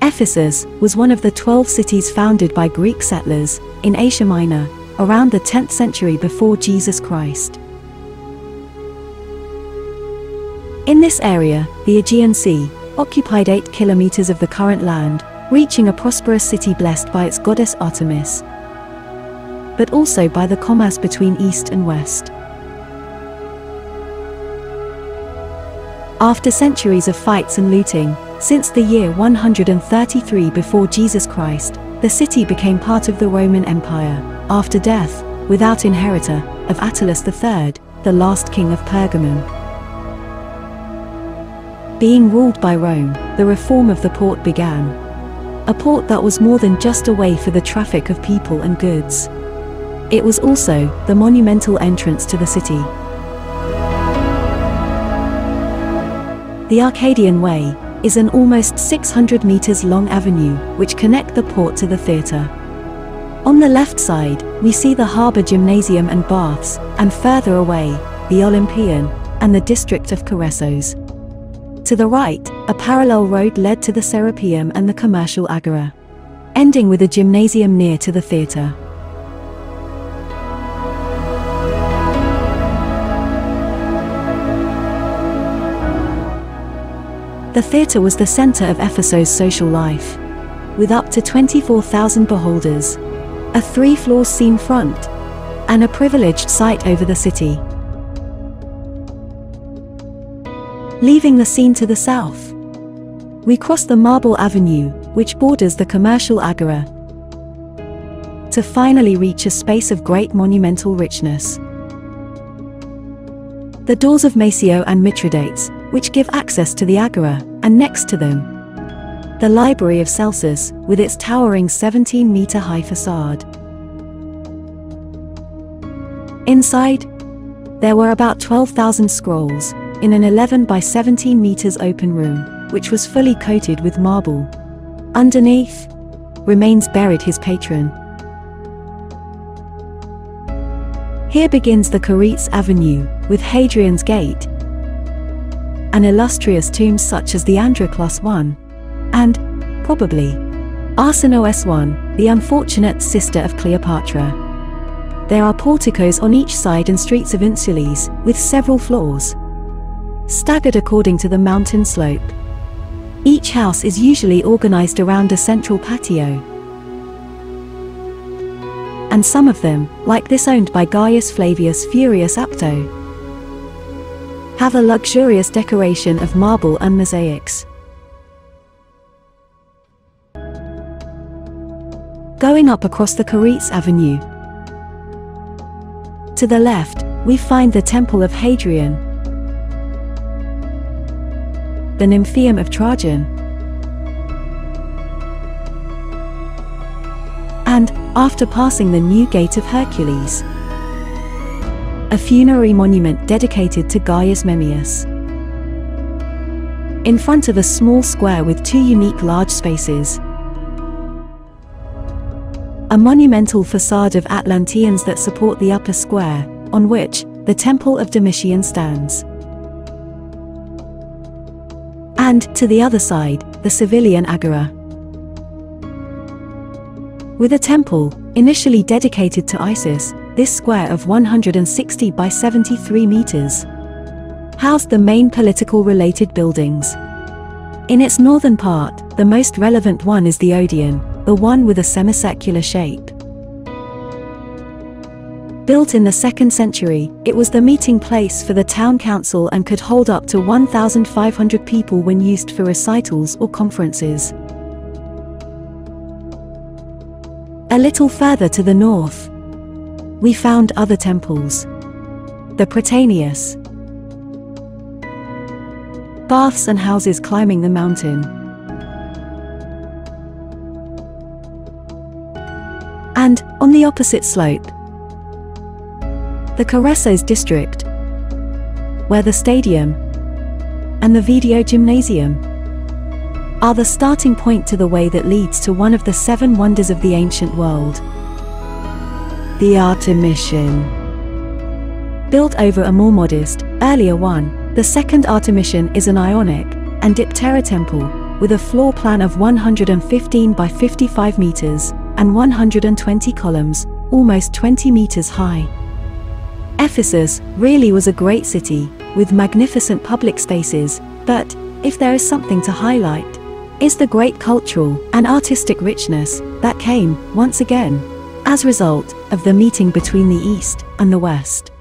Ephesus was one of the 12 cities founded by Greek settlers in Asia Minor around the 10th century before Jesus Christ. In this area, the Aegean Sea occupied 8 kilometers of the current land, reaching a prosperous city blessed by its goddess Artemis, but also by the commerce between East and West. After centuries of fights and looting, since the year 133 before Jesus Christ, the city became part of the Roman Empire, after death, without inheritor, of Attalus III, the last king of Pergamum. Being ruled by Rome, the reform of the port began. A port that was more than just a way for the traffic of people and goods. It was also the monumental entrance to the city. The Arcadian Way is an almost 600 meters long avenue which connect the port to the theatre. On the left side, we see the harbour gymnasium and baths, and further away, the Olympian and the district of Caressos. To the right, a parallel road led to the Serapeum and the commercial agora, ending with a gymnasium near to the theatre. The theatre was the centre of Ephesus' social life, with up to 24,000 beholders, a 3-floor scene front, and a privileged sight over the city. Leaving the scene to the south, we cross the Marble Avenue, which borders the commercial agora, to finally reach a space of great monumental richness. The doors of Maceo and Mithridates, which give access to the agora, and next to them, the Library of Celsus, with its towering 17-meter-high facade. Inside, there were about 12,000 scrolls, in an 11 by 17 meters open room, which was fully coated with marble. Underneath, remains buried his patron. Here begins the Caretes Avenue, with Hadrian's Gate, and illustrious tombs such as the Androclos I, and, probably, Arsinoe I, the unfortunate sister of Cleopatra. There are porticos on each side and streets of insules, with several floors, staggered according to the mountain slope. Each house is usually organized around a central patio, and some of them, like this owned by Gaius Flavius Furius Apto, have a luxurious decoration of marble and mosaics. Going up across the Caretes Avenue, to the left, we find the Temple of Hadrian, the Nymphaeum of Trajan, and, after passing the New Gate of Hercules, a funerary monument dedicated to Gaius Memmius. In front of a small square with 2 unique large spaces, a monumental facade of Atlanteans that support the upper square, on which the Temple of Domitian stands. And, to the other side, the civilian agora, with a temple, initially dedicated to Isis. This square of 160 by 73 meters housed the main political related buildings. In its northern part, the most relevant one is the Odeon, the one with a semicircular shape. Built in the 2nd century, it was the meeting place for the town council and could hold up to 1,500 people when used for recitals or conferences. A little further to the north, we found other temples. The Prytaneus, baths and houses climbing the mountain, and, on the opposite slope, the Caressos district, where the stadium and the Video Gymnasium are the starting point to the way that leads to one of the 7 wonders of the ancient world, the Artemision. Built over a more modest, earlier one, the second Artemision is an Ionic and Diptera temple, with a floor plan of 115 by 55 meters and 120 columns, almost 20 meters high. Ephesus really was a great city, with magnificent public spaces, but if there is something to highlight, is the great cultural and artistic richness that came, once again, as a result of the meeting between the East and the West.